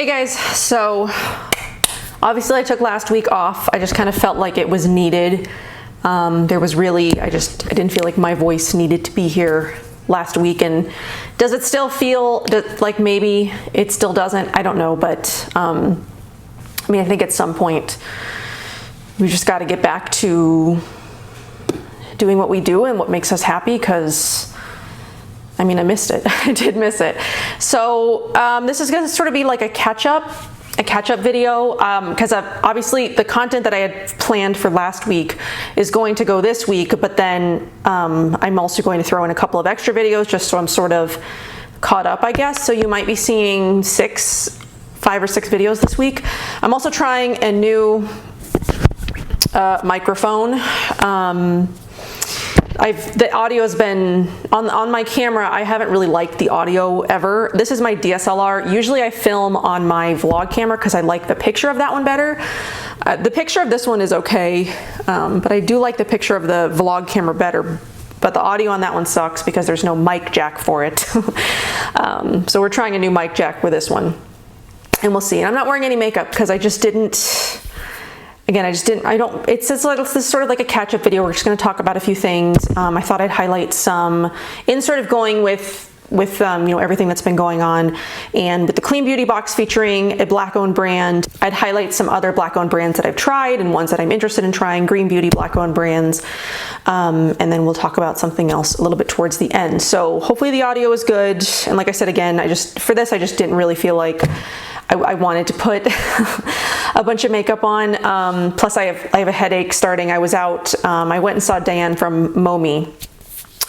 Hey guys, so obviously I took last week off. I just kind of felt like it was needed. There was really, I didn't feel like my voice needed to be here last week. And does it still feel like maybe it still doesn't? I don't know, but I mean, I think at some point we just got to get back to doing what we do and what makes us happy, because I mean, I missed it. I did miss it. So this is going to sort of be like a catch-up video, because obviously the content that I had planned for last week is going to go this week, but then I'm also going to throw in a couple of extra videos just so I'm sort of caught up, I guess. So you might be seeing 5 or 6 videos this week. I'm also trying a new microphone. The audio has been, on my camera, I haven't really liked the audio ever. This is my DSLR. Usually I film on my vlog camera because I like the picture of that one better. The picture of this one is okay, but I do like the picture of the vlog camera better. But the audio on that one sucks because there's no mic jack for it. So we're trying a new mic jack with this one. And we'll see. And I'm not wearing any makeup because I just didn't... Again, it's this sort of like a catch-up video. We're just going to talk about a few things. I thought I'd highlight some, in sort of going with you know, everything that's been going on, and with the Clean Beauty box featuring a Black-owned brand, I'd highlight some other Black-owned brands that I've tried and ones that I'm interested in trying, Green Beauty Black-owned brands, and then we'll talk about something else a little bit towards the end. So hopefully the audio is good, and like I said again, for this I just didn't really feel like I wanted to put a bunch of makeup on. Plus I have a headache starting. I was out, I went and saw Diane from Momi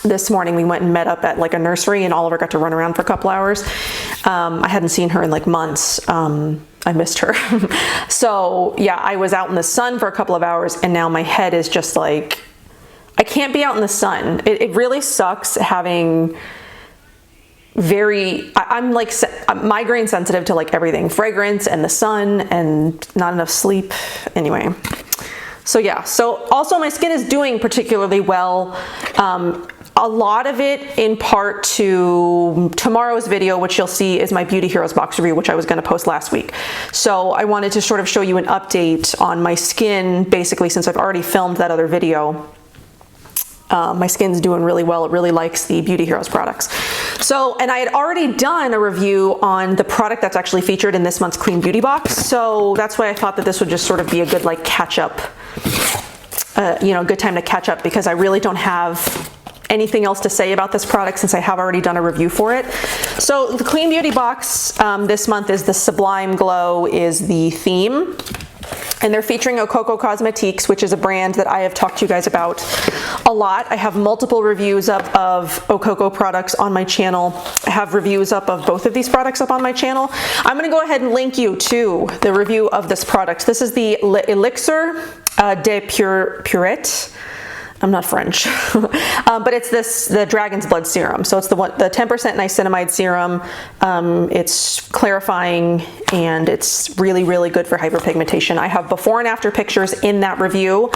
this morning. We went and met up at like a nursery, and Oliver got to run around for a couple hours. I hadn't seen her in like months. I missed her. So yeah, I was out in the sun for a couple of hours, and now my head is just like, I can't be out in the sun. It really sucks having I'm like migraine sensitive to like everything, fragrance and the sun and not enough sleep. Anyway, so yeah, so also my skin is doing particularly well. A lot of it in part to tomorrow's video, which you'll see is my Beauty Heroes box review, which I was going to post last week. So I wanted to sort of show you an update on my skin, basically, since I've already filmed that other video. My skin's doing really well. It really likes the Beauty Heroes products. So, and I had already done a review on the product that's actually featured in this month's Clean Beauty box. So that's why I thought that this would just sort of be a good like catch up, you know, good time to catch up, because I really don't have anything else to say about this product since I have already done a review for it. So the Clean Beauty box this month is the Sublime Glow is the theme. And they're featuring Okoko Cosmetiques, which is a brand that I have talked to you guys about a lot. I have multiple reviews up of Okoko products on my channel. I have reviews up of both of these products up on my channel. I'm going to go ahead and link you to the review of this product. This is the Elixir Day Pure. I'm not French, but it's the Dragon's Blood serum. So it's the 10% niacinamide serum. It's clarifying, and it's really, really good for hyperpigmentation. I have before and after pictures in that review,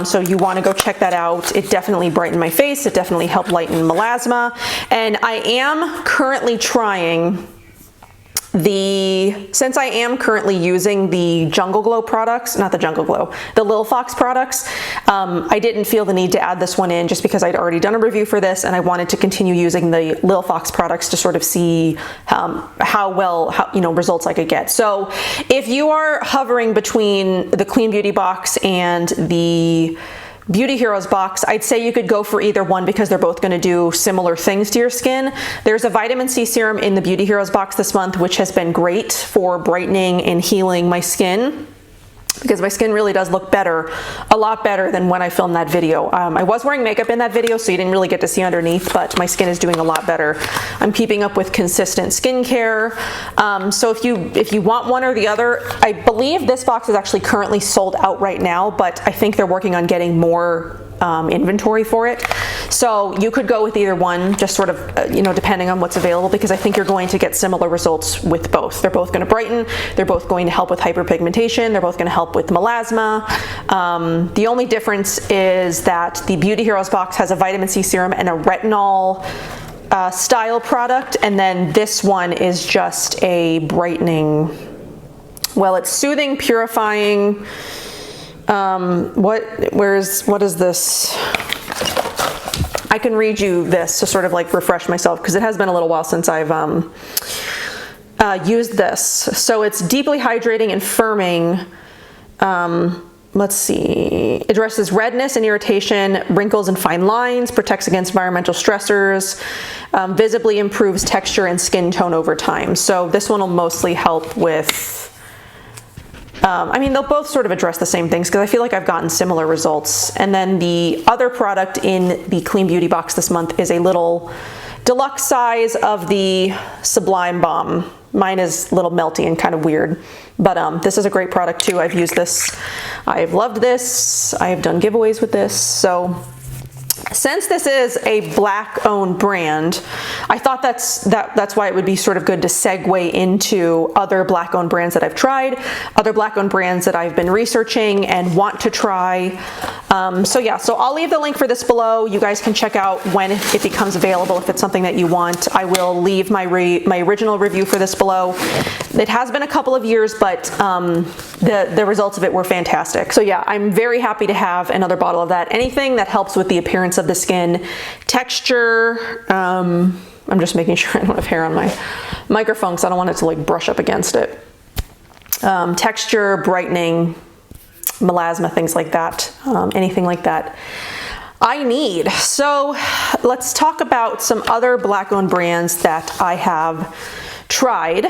so you want to go check that out. It definitely brightened my face. It definitely helped lighten melasma, and I am currently trying since I am currently using the Jungle Glow products, not the Jungle Glow, the Lil Fox products, I didn't feel the need to add this one in just because I'd already done a review for this, and I wanted to continue using the Lil Fox products to sort of see how well results I could get. So if you are hovering between the Clean Beauty box and the Beauty Heroes box, I'd say you could go for either one because they're both going to do similar things to your skin. There's a vitamin C serum in the Beauty Heroes box this month, which has been great for brightening and healing my skin, because my skin really does look better, a lot better than when I filmed that video. I was wearing makeup in that video, so you didn't really get to see underneath, but my skin is doing a lot better. I'm keeping up with consistent skincare. So if you want one or the other, I believe this box is actually currently sold out right now, but I think they're working on getting more inventory for it. So you could go with either one, just sort of, depending on what's available, because I think you're going to get similar results with both. They're both going to brighten, they're both going to help with hyperpigmentation, they're both going to help with melasma. The only difference is that the Beauty Heroes box has a vitamin C serum and a retinol style product, and then this one is just a brightening. Well, it's soothing, purifying. What is this? I can read you this to sort of like refresh myself, because it has been a little while since I've used this. So it's deeply hydrating and firming. Let's see, addresses redness and irritation, wrinkles and fine lines, protects against environmental stressors, visibly improves texture and skin tone over time. So this one will mostly help with, I mean, they'll both sort of address the same things, because I feel like I've gotten similar results. And then the other product in the Clean Beauty box this month is a little deluxe size of the Sublime Balm. Mine is a little melty and kind of weird, but this is a great product too. I've used this, I've loved this, I have done giveaways with this. So since this is a Black owned brand, I thought that's why it would be sort of good to segue into other Black owned brands that I've tried, other Black owned brands that I've been researching and want to try. So yeah, so I'll leave the link for this below. You guys can check out when it becomes available if it's something that you want. I will leave my original review for this below. It has been a couple of years, but the results of it were fantastic. So yeah, I'm very happy to have another bottle of that. Anything that helps with the appearance of the skin, texture. I'm just making sure I don't have hair on my microphone because I don't want it to like brush up against it. Texture, brightening, melasma, things like that, anything like that I need. So let's talk about some other Black owned brands that I have tried.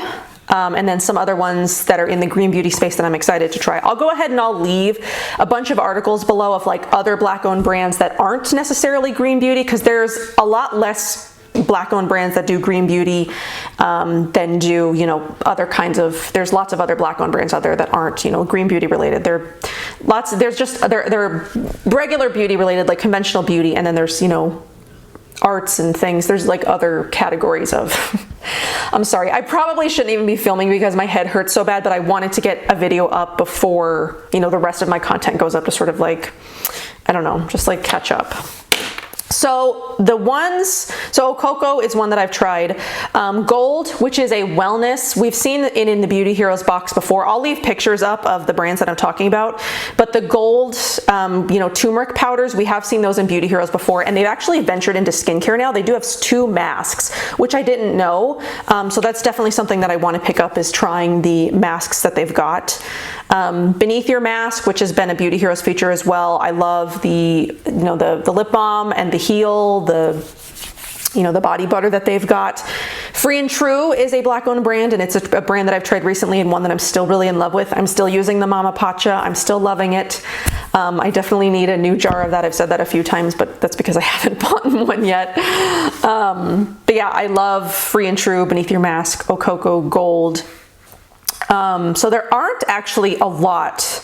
And then some other ones that are in the green beauty space that I'm excited to try. I'll go ahead and I'll leave a bunch of articles below of like other Black owned brands that aren't necessarily green beauty, because there's a lot less Black owned brands that do green beauty than do, you know, other kinds of, there's lots of other Black owned brands out there that aren't, you know, green beauty related. They're regular beauty related, like conventional beauty, and then there's, you know, arts and things. There's like other categories of I'm sorry, I probably shouldn't even be filming because my head hurts so bad, but I wanted to get a video up before, you know, the rest of my content goes up to sort of like, I don't know, just like catch up. So the ones, so Okoko is one that I've tried. Gold, which is a wellness. We've seen it in the Beauty Heroes box before. I'll leave pictures up of the brands that I'm talking about. But the Gold, you know, turmeric powders, we have seen those in Beauty Heroes before, and they've actually ventured into skincare now. They do have 2 masks, which I didn't know. So that's definitely something that I want to pick up, is trying the masks that they've got. Beneath Your Mask, which has been a Beauty Heroes feature as well. I love the, you know, the lip balm and the Heal, you know, the body butter that they've got. Free and True is a Black owned brand, and it's a brand that I've tried recently and one that I'm still really in love with. I'm still using the Mama Pacha. I'm still loving it. I definitely need a new jar of that. I've said that a few times, but that's because I haven't bought one yet. But yeah, I love Free and True, Beneath Your Mask, Okoko, Gold. So there aren't actually a lot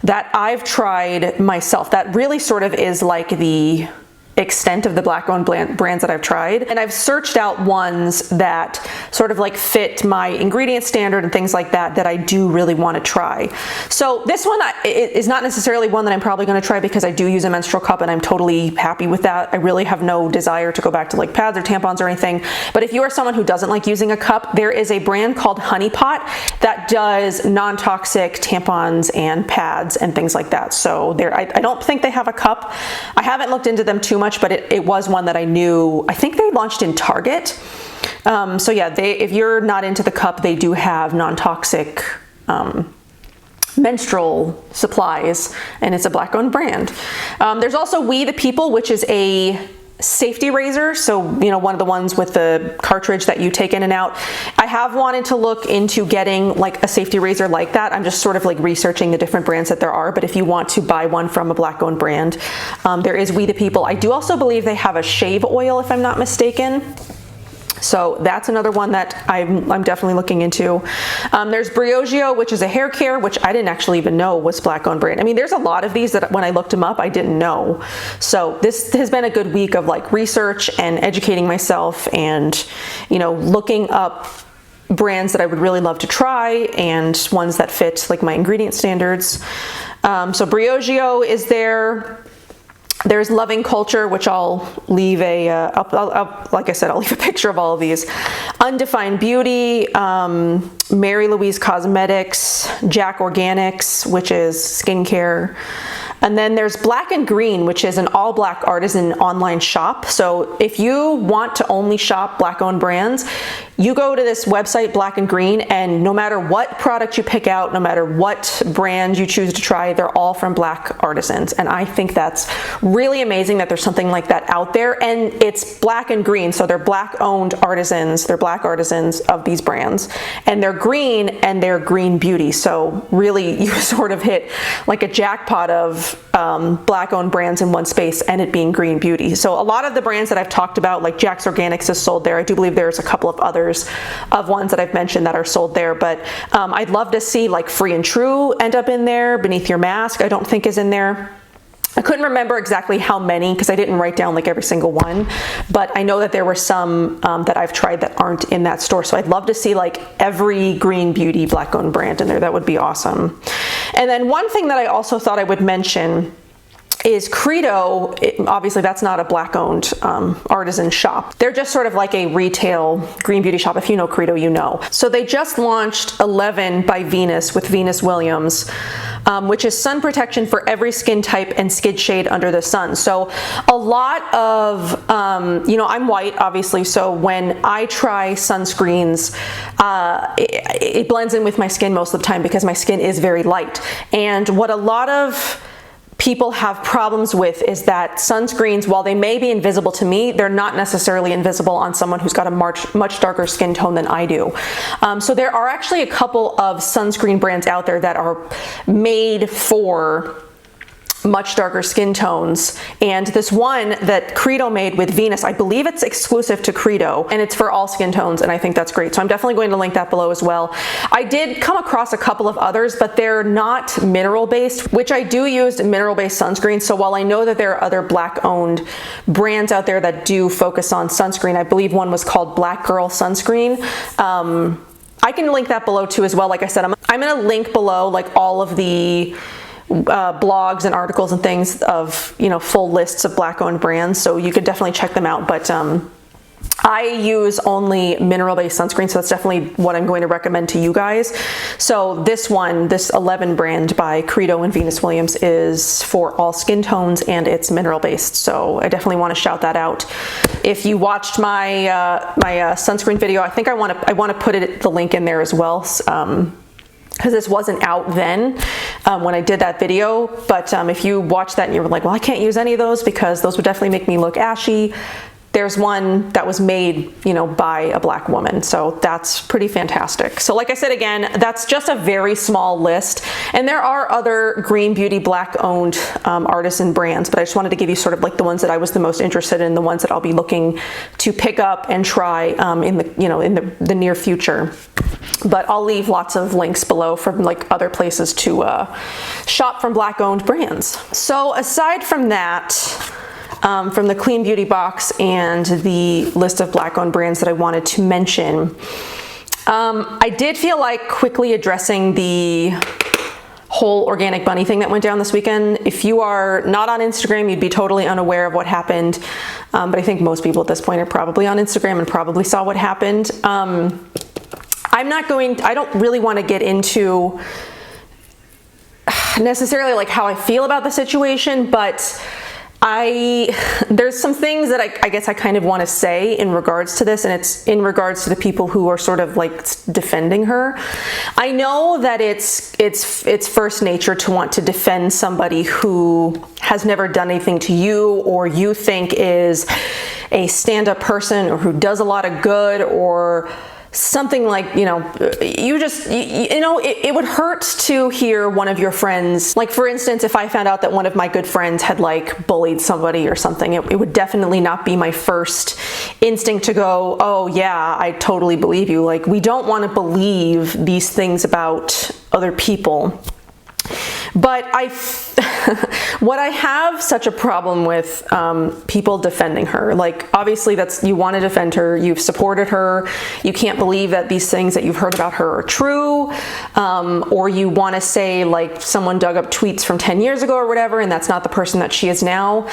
that I've tried myself. That really sort of is like the extent of the Black owned brands that I've tried. And I've searched out ones that sort of like fit my ingredient standard and things like that, that I do really want to try. So this one is not necessarily one that I'm probably going to try, because I do use a menstrual cup and I'm totally happy with that. I really have no desire to go back to like pads or tampons or anything. But if you are someone who doesn't like using a cup, there is a brand called Honey Pot that does non-toxic tampons and pads and things like that. So I don't think they have a cup. I haven't looked into them too much, but it was one that I knew. I think they launched in Target. So yeah, if you're not into the cup, they do have non-toxic menstrual supplies, and it's a Black owned brand. There's also We the People, which is a safety razor. So, you know, one of the ones with the cartridge that you take in and out. I have wanted to look into getting like a safety razor like that. I'm just sort of like researching the different brands that there are, but if you want to buy one from a Black owned brand, there is We the People. I do also believe they have a shave oil, if I'm not mistaken. So that's another one that I'm definitely looking into. There's Briogeo, which is a hair care, which I didn't actually even know was Black owned brand. I mean, there's a lot of these that when I looked them up, I didn't know. So this has been a good week of like research and educating myself, and, you know, looking up brands that I would really love to try and ones that fit like my ingredient standards. So Briogeo is there. There's Loving Culture, which I'll leave like I said, I'll leave a picture of all of these. Undefined Beauty, Mary Louise Cosmetics, Jack Organics, which is skincare. And then there's Black and Green, which is an all black artisan online shop. So if you want to only shop black owned brands, you go to this website, Black and Green, and no matter what product you pick out, no matter what brand you choose to try, they're all from black artisans. And I think that's really amazing that there's something like that out there. And it's Black and Green, so they're black owned artisans, they're black artisans of these brands. And they're green, and they're green beauty. So really, you sort of hit like a jackpot of black owned brands in one space, and it being green beauty. So a lot of the brands that I've talked about, like Jack's Organics is sold there. I do believe there's a couple of others of ones that I've mentioned that are sold there, but I'd love to see like Free and True end up in there. Beneath Your Mask, I don't think is in there. I couldn't remember exactly how many because I didn't write down like every single one, but I know that there were some that I've tried that aren't in that store. So I'd love to see like every green beauty black owned brand in there. That would be awesome. And then one thing that I also thought I would mention is Credo. Obviously that's not a black owned artisan shop. They're just sort of like a retail green beauty shop. If you know Credo, you know. So they just launched 11 by Venus with Venus Williams, which is sun protection for every skin type and skin shade under the sun. So a lot of, you know, I'm white obviously, so when I try sunscreens, it blends in with my skin most of the time because my skin is very light. And what a lot of people have problems with is that sunscreens, while they may be invisible to me, they're not necessarily invisible on someone who's got a much darker skin tone than I do. So there are actually a couple of sunscreen brands out there that are made for much darker skin tones, and this one that Credo made with Venus, I believe it's exclusive to Credo, and it's for all skin tones, and I think that's great. So I'm definitely going to link that below as well. I did come across a couple of others, but they're not mineral based, which I do use mineral based sunscreen. So while I know that there are other black owned brands out there that do focus on sunscreen, I believe one was called Black Girl Sunscreen. I can link that below too as well. Like I said, I'm going to link below like all of the blogs and articles and things of, you know, full lists of black owned brands, so you could definitely check them out. But I use only mineral based sunscreen, so that's definitely what I'm going to recommend to you guys. So this one, this 11 brand by Credo and Venus Williams, is for all skin tones and it's mineral based, so I definitely want to shout that out. If you watched my sunscreen video, I think I want to put the link in there as well, because this wasn't out then when I did that video. But if you watch that and you were like, well, I can't use any of those because those would definitely make me look ashy, there's one that was made, you know, by a black woman. So that's pretty fantastic. So like I said, again, that's just a very small list. And there are other green beauty black owned artisan brands, but I just wanted to give you sort of like the ones that I was the most interested in, the ones that I'll be looking to pick up and try in the, you know, in the near future. But I'll leave lots of links below from like other places to shop from black owned brands. So aside from that, from the Clean Beauty box and the list of black owned brands that I wanted to mention, I did feel like quickly addressing the whole organic bunny thing that went down this weekend. If you are not on Instagram, you'd be totally unaware of what happened. But I think most people at this point are probably on Instagram and probably saw what happened. I don't really want to get into necessarily like how I feel about the situation, but there's some things that I guess I kind of want to say in regards to this, and it's in regards to the people who are sort of like defending her. I know that it's first nature to want to defend somebody who has never done anything to you, or you think is a stand-up person, or who does a lot of good, or something like, you know, it would hurt to hear one of your friends, like for instance, if I found out that one of my good friends had like bullied somebody or something, it would definitely not be my first instinct to go, oh yeah, I totally believe you. Like, we don't want to believe these things about other people. But what I have such a problem with people defending her, like obviously you want to defend her, you've supported her, you can't believe that these things that you've heard about her are true, or you want to say like someone dug up tweets from 10 years ago or whatever, and that's not the person that she is now.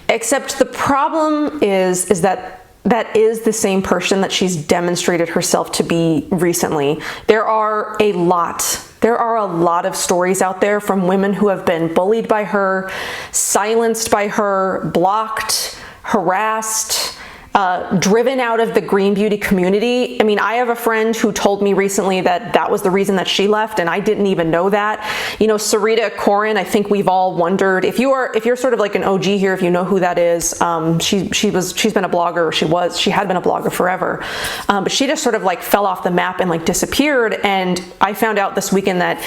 Except the problem is that is the same person that she's demonstrated herself to be recently. There are a lot of stories out there from women who have been bullied by her, silenced by her, blocked, harassed, driven out of the green beauty community. I mean, I have a friend who told me recently that was the reason that she left, and I didn't even know that. You know, Sarita Corin, I think we've all wondered, if you're sort of like an OG here, if you know who that is, she's been a blogger, she had been a blogger forever, but she just sort of like fell off the map and like disappeared. And I found out this weekend that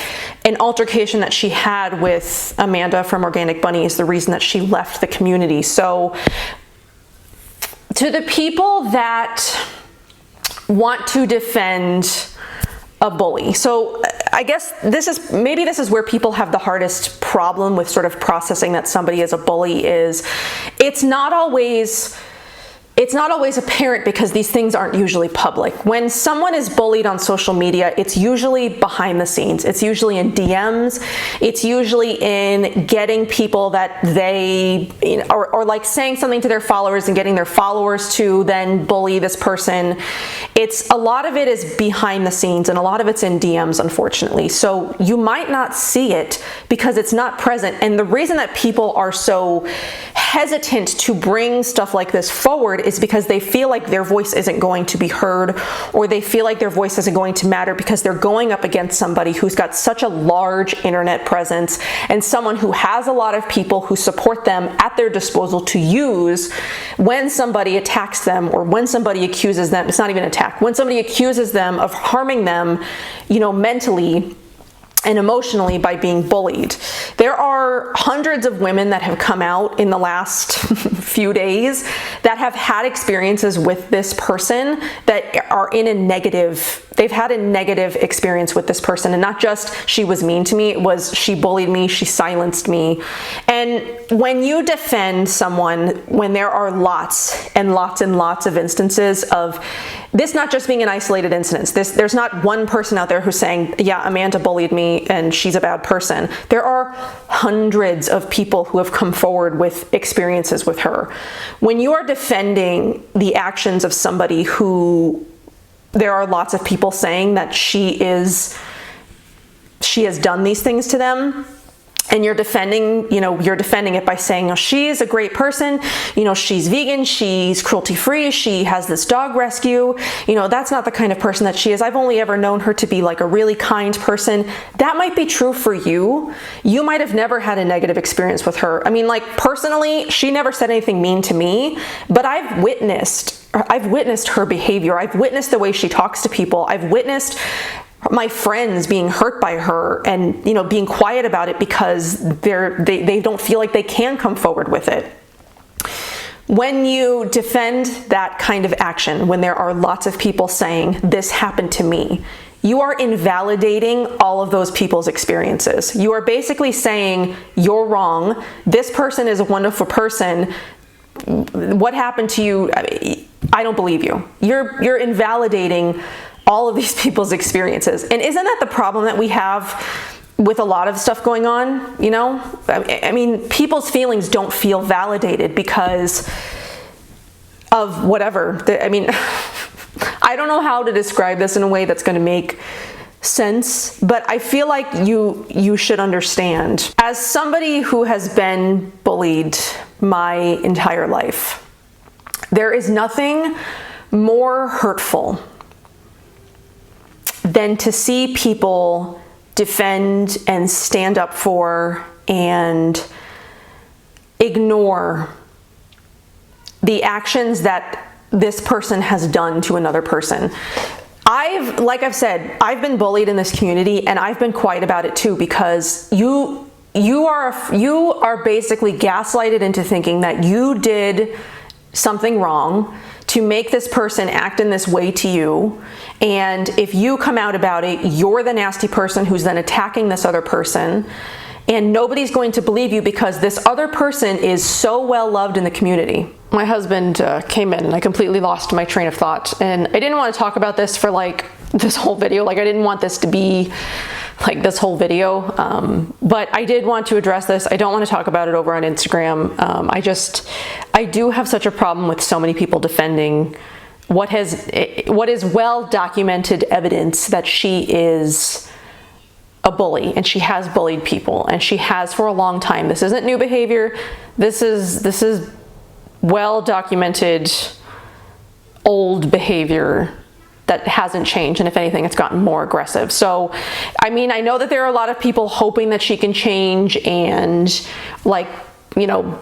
an altercation that she had with Amanda from Organic Bunny is the reason that she left the community. So to the people that want to defend a bully, so I guess this is where people have the hardest problem with sort of processing that somebody is a bully, is it's not always apparent because these things aren't usually public. When someone is bullied on social media, it's usually behind the scenes. It's usually in DMs. It's usually in getting people that they, or like saying something to their followers and getting their followers to then bully this person. A lot of it is behind the scenes, and a lot of it's in DMs, unfortunately. So you might not see it because it's not present. And the reason that people are so hesitant to bring stuff like this forward is because they feel like their voice isn't going to be heard, or they feel like their voice isn't going to matter because they're going up against somebody who's got such a large internet presence and someone who has a lot of people who support them at their disposal to use when somebody attacks them, or when somebody accuses them. It's not even an attack. When somebody accuses them of harming them, mentally and emotionally by being bullied. There are hundreds of women that have come out in the last few days that have had experiences with this person that are in a negative, they've had a negative experience with this person. And not just she was mean to me, it was she bullied me, she silenced me. And when you defend someone, when there are lots and lots and lots of instances of this not just being an isolated incident, there's not one person out there who's saying, yeah, Amanda bullied me and she's a bad person. There are hundreds of people who have come forward with experiences with her. When you are defending the actions of somebody who there are lots of people saying that she has done these things to them, and you're defending it by saying, oh, she's a great person, she's vegan, she's cruelty-free, she has this dog rescue, that's not the kind of person that she is. I've only ever known her to be like a really kind person. That might be true for you. You might have never had a negative experience with her. I mean, like, personally, she never said anything mean to me, but I've witnessed her behavior. I've witnessed the way she talks to people. I've witnessed my friends being hurt by her and being quiet about it because they don't feel like they can come forward with it. When you defend that kind of action, when there are lots of people saying this happened to me, you are invalidating all of those people's experiences. You are basically saying you're wrong, this person is a wonderful person, what happened to you, I don't believe you. You're invalidating all of these people's experiences. And isn't that the problem that we have with a lot of stuff going on? I mean, people's feelings don't feel validated because of whatever. I mean, I don't know how to describe this in a way that's going to make sense, but I feel like you should understand. As somebody who has been bullied my entire life, there is nothing more hurtful than to see people defend and stand up for and ignore the actions that this person has done to another person. Like I've said, I've been bullied in this community, and I've been quiet about it too, because you are basically gaslighted into thinking that you did something wrong to make this person act in this way to you. And if you come out about it, you're the nasty person who's then attacking this other person. and nobody's going to believe you because this other person is so well loved in the community. My husband came in and I completely lost my train of thought, and I didn't want to talk about this for like this whole video. Like I didn't want this to be like this whole video, but I did want to address this. I don't want to talk about it over on Instagram. I do have such a problem with so many people defending what is well documented evidence that she is a bully and she has bullied people, and she has for a long time. This isn't new behavior. This is well documented old behavior that hasn't changed, and if anything, it's gotten more aggressive. So, I mean, I know that there are a lot of people hoping that she can change and, like, you know,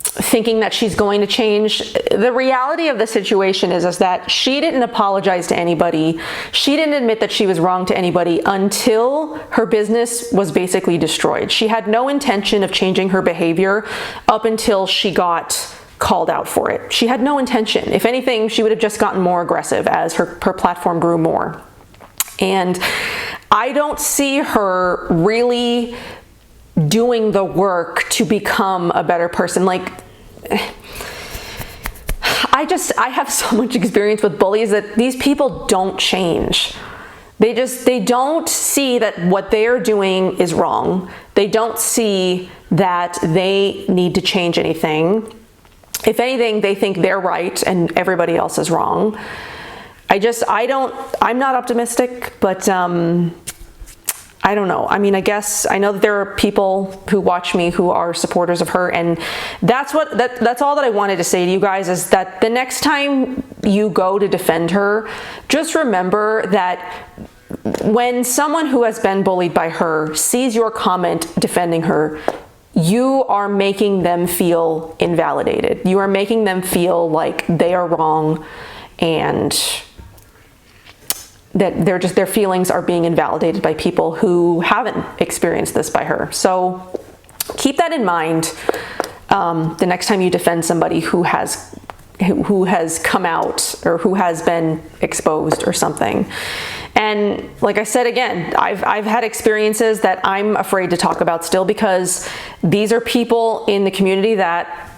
thinking that she's going to change. The reality of the situation is that she didn't apologize to anybody. She didn't admit that she was wrong to anybody until her business was basically destroyed. She had no intention of changing her behavior up until she got called out for it. She had no intention. If anything, she would have just gotten more aggressive as her platform grew more. And I don't see her really doing the work to become a better person. Like, I have so much experience with bullies that these people don't change. They don't see that what they are doing is wrong. They don't see that they need to change anything. If anything, they think they're right and everybody else is wrong. I'm not optimistic, but I don't know. I mean, I guess I know that there are people who watch me who are supporters of her, and that's all that I wanted to say to you guys, is that the next time you go to defend her, just remember that when someone who has been bullied by her sees your comment defending her, you are making them feel invalidated. You are making them feel like they are wrong and that their feelings are being invalidated by people who haven't experienced this by her. So keep that in mind the next time you defend somebody who has come out or who has been exposed or something. And like I said, again, I've had experiences that I'm afraid to talk about still, because these are people in the community that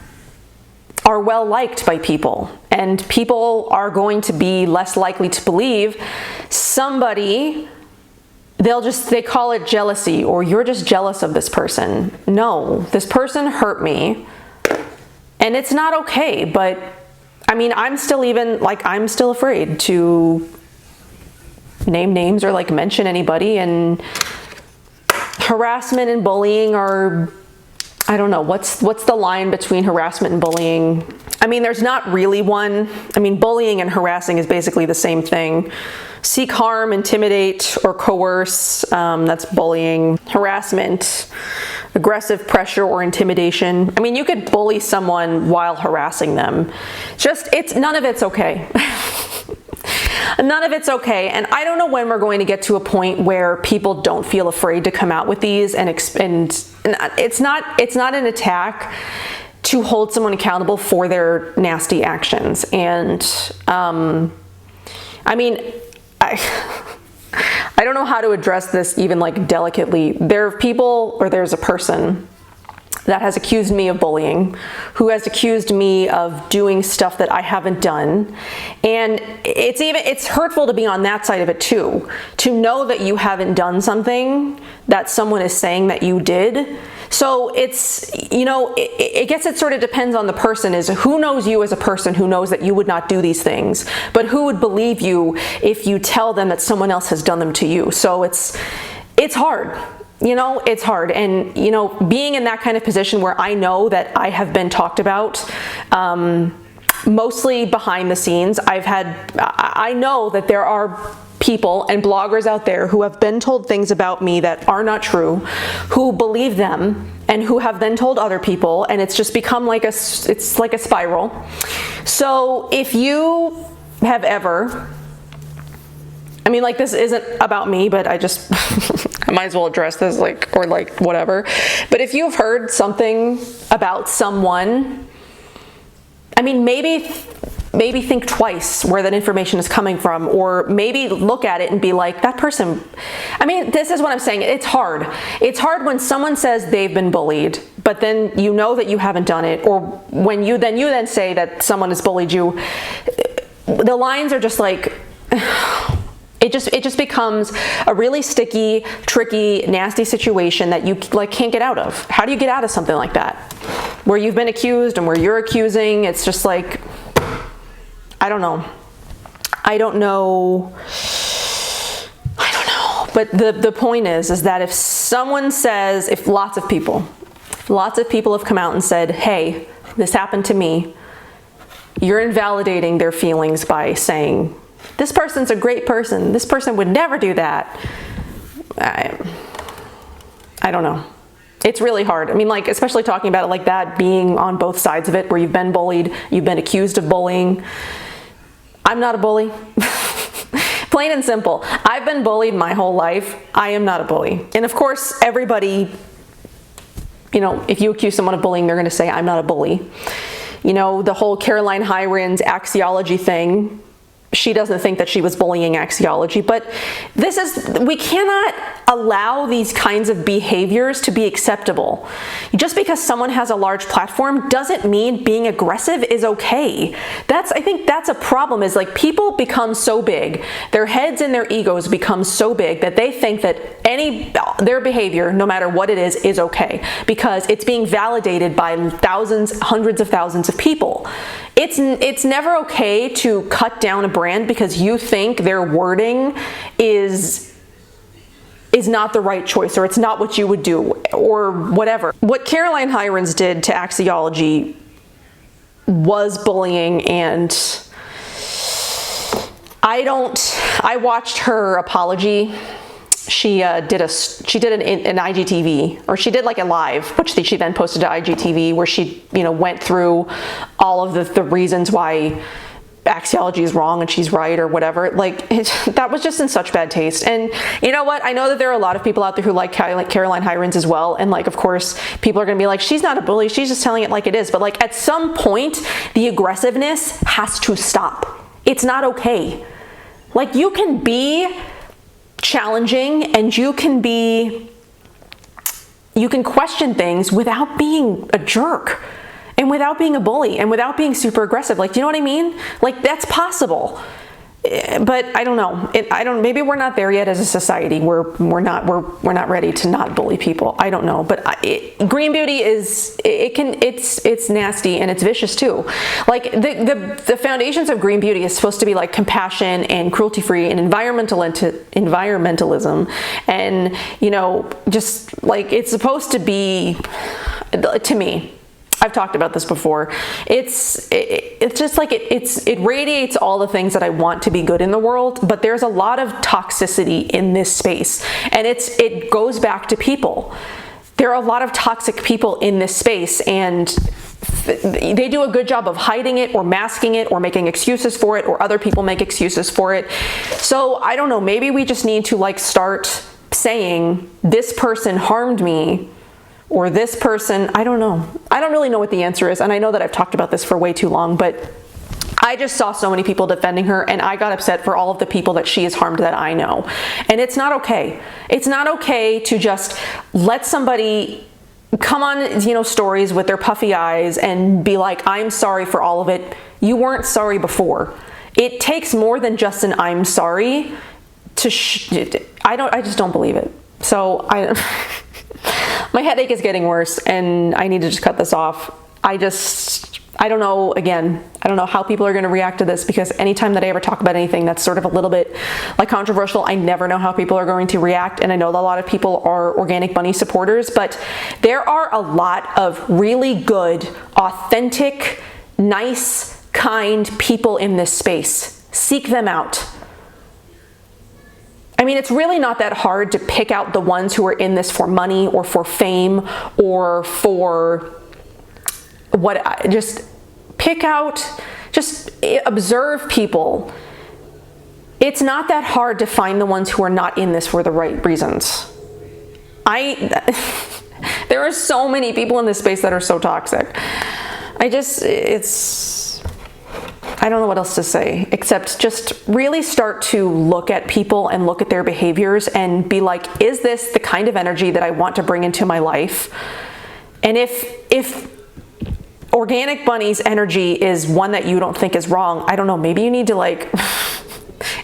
are well liked by people, and people are going to be less likely to believe somebody. They call it jealousy, or you're just jealous of this person. No, this person hurt me and it's not okay. But I mean, I'm still afraid to name names or like mention anybody. And harassment and bullying are, I don't know, what's the line between harassment and bullying? I mean, there's not really one. I mean, bullying and harassing is basically the same thing. Seek harm, intimidate, or coerce, that's bullying. Harassment, aggressive pressure or intimidation. I mean, you could bully someone while harassing them. None of it's okay. None of it's okay. And I don't know when we're going to get to a point where people don't feel afraid to come out with these, and it's not an attack to hold someone accountable for their nasty actions. And I mean, I don't know how to address this even like delicately. There's a person that has accused me of bullying, who has accused me of doing stuff that I haven't done. And it's hurtful to be on that side of it too, to know that you haven't done something that someone is saying that you did. So it's, you know, I guess it sort of depends on the person, is who knows you as a person, who knows that you would not do these things, but who would believe you if you tell them that someone else has done them to you. So it's hard. You know, it's hard. And, you know, being in that kind of position where I know that I have been talked about, mostly behind the scenes, I know that there are people and bloggers out there who have been told things about me that are not true, who believe them, and who have then told other people, and it's just become like it's like a spiral. So if you have ever, I mean, like, this isn't about me, but I just I might as well address this, or whatever. But if you've heard something about someone, I mean, maybe maybe think twice where that information is coming from, or maybe look at it and be like, that person, I mean, this is what I'm saying. It's hard. It's hard when someone says they've been bullied, but then you know that you haven't done it, or when you then say that someone has bullied you. The lines are just like, it just becomes a really sticky, tricky, nasty situation that you like can't get out of. How do you get out of something like that? Where you've been accused and where you're accusing, it's just like, I don't know. But the point is that if someone says, if lots of people have come out and said, hey, this happened to me, you're invalidating their feelings by saying, this person's a great person, this person would never do that. I don't know. It's really hard. I mean, like, especially talking about it like that, being on both sides of it, where you've been bullied, you've been accused of bullying. I'm not a bully. Plain and simple. I've been bullied my whole life. I am not a bully. And of course, everybody, you know, if you accuse someone of bullying, they're going to say, I'm not a bully. You know, the whole Caroline Hirons axiology thing, she doesn't think that she was bullying axiology, but we cannot allow these kinds of behaviors to be acceptable. Just because someone has a large platform doesn't mean being aggressive is okay. I think that's a problem, is like people become so big, their heads and their egos become so big that they think that their behavior, no matter what it is okay, because it's being validated by thousands, hundreds of thousands of people. It's never okay to cut down a brand because you think their wording is not the right choice, or it's not what you would do, or whatever. What Caroline Hirons did to axiology was bullying, and I watched her apology. She did an IGTV, or she did like a live, which she then posted to IGTV, where she, you know, went through all of the reasons why axiology is wrong and she's right, or whatever. Like, that was just in such bad taste. And you know what? I know that there are a lot of people out there who like Caroline Hirons as well. And like, of course, people are going to be like, she's not a bully, she's just telling it like it is. But like, at some point, the aggressiveness has to stop. It's not okay. Like, you can be challenging and you can question things without being a jerk, and without being a bully, and without being super aggressive. Like, do you know what I mean? Like, that's possible. But I don't know. Maybe we're not there yet as a society. We're not ready to not bully people. I don't know. But green beauty it's nasty, and it's vicious too. Like, the foundations of green beauty is supposed to be like compassion and cruelty-free and environmentalism, and, you know, just like, it's supposed to be, to me, I've talked about this before. It's just like it radiates all the things that I want to be good in the world, but there's a lot of toxicity in this space, and it goes back to people. There are a lot of toxic people in this space, and they do a good job of hiding it, or masking it, or making excuses for it, or other people make excuses for it. So I don't know, maybe we just need to like start saying, this person harmed me, or this person, I don't know. I don't really know what the answer is. And I know that I've talked about this for way too long, but I just saw so many people defending her, and I got upset for all of the people that she has harmed that I know. And it's not okay. It's not okay to just let somebody come on, you know, stories with their puffy eyes and be like, I'm sorry for all of it. You weren't sorry before. It takes more than just an I'm sorry to I just don't believe it. So my headache is getting worse, and I need to just cut this off. I don't know, again, I don't know how people are going to react to this, because anytime that I ever talk about anything that's sort of a little bit like controversial, I never know how people are going to react. And I know that a lot of people are Organic Bunny supporters, but there are a lot of really good, authentic, nice, kind people in this space. Seek them out. I mean, it's really not that hard to pick out the ones who are in this for money, or for fame, or for just observe people. It's not that hard to find the ones who are not in this for the right reasons. There are so many people in this space that are so toxic. I I don't know what else to say, except just really start to look at people and look at their behaviors and be like, is this the kind of energy that I want to bring into my life? And if Organic Bunny's energy is one that you don't think is wrong, I don't know, maybe you need to like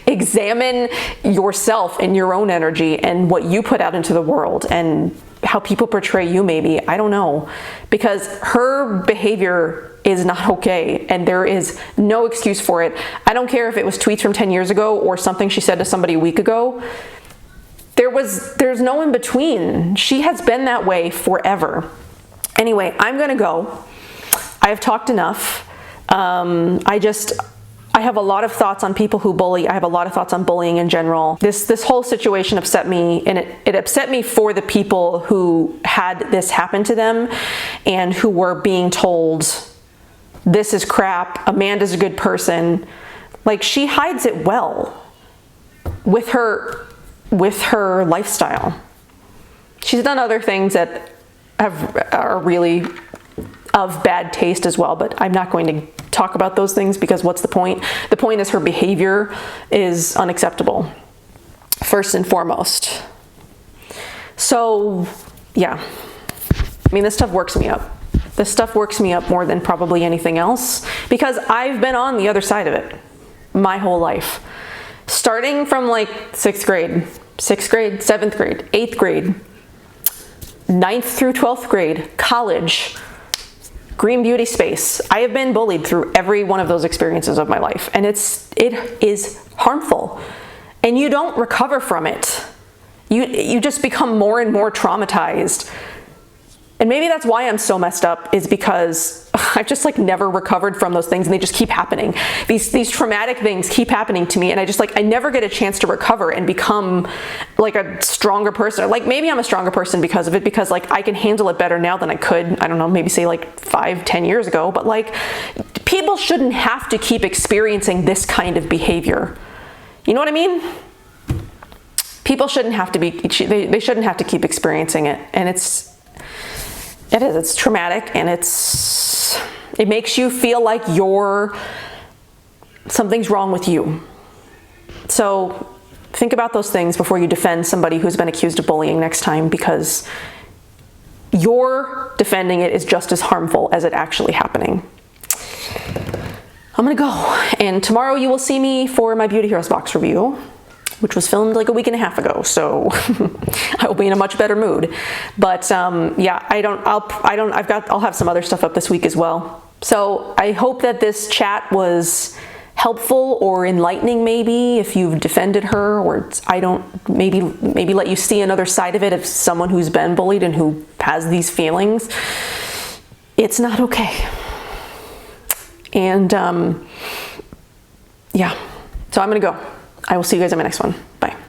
examine yourself and your own energy and what you put out into the world and how people portray you maybe. I don't know. Because her behavior is not okay and there is no excuse for it. I don't care if it was tweets from 10 years ago or something she said to somebody a week ago. There's no in between. She has been that way forever. Anyway, I'm gonna go. I have talked enough. I have a lot of thoughts on people who bully. I have a lot of thoughts on bullying in general. This whole situation upset me, and it upset me for the people who had this happen to them and who were being told, this is crap, Amanda's a good person. Like, she hides it well with her lifestyle. She's done other things that are really of bad taste as well, but I'm not going to talk about those things because what's the point? The point is her behavior is unacceptable, first and foremost. So, yeah. I mean, this stuff works me up. This stuff works me up more than probably anything else because I've been on the other side of it my whole life. Starting from like 6th grade, 7th grade, 8th grade, 9th through 12th grade, college, green beauty space. I have been bullied through every one of those experiences of my life, and it is harmful, and you don't recover from it. You just become more and more traumatized. And maybe that's why I'm so messed up, is because I've just like never recovered from those things and they just keep happening. These traumatic things keep happening to me and I never get a chance to recover and become like a stronger person. Or like maybe I'm a stronger person because of it, because like I can handle it better now than I could, I don't know, maybe say like 5-10 years ago, but like people shouldn't have to keep experiencing this kind of behavior. You know what I mean? People shouldn't have to they shouldn't have to keep experiencing it, and it's traumatic, and it makes you feel like something's wrong with you. So think about those things before you defend somebody who's been accused of bullying next time, because your defending it is just as harmful as it actually happening. I'm gonna go, and tomorrow you will see me for my Beauty Heroes box review, which was filmed like a week and a half ago, so I will be in a much better mood. But yeah, I'll have some other stuff up this week as well. So I hope that this chat was helpful or enlightening, maybe if you've defended her, or maybe let you see another side of it of someone who's been bullied and who has these feelings. It's not okay. And yeah, so I'm gonna go. I will see you guys in my next one. Bye.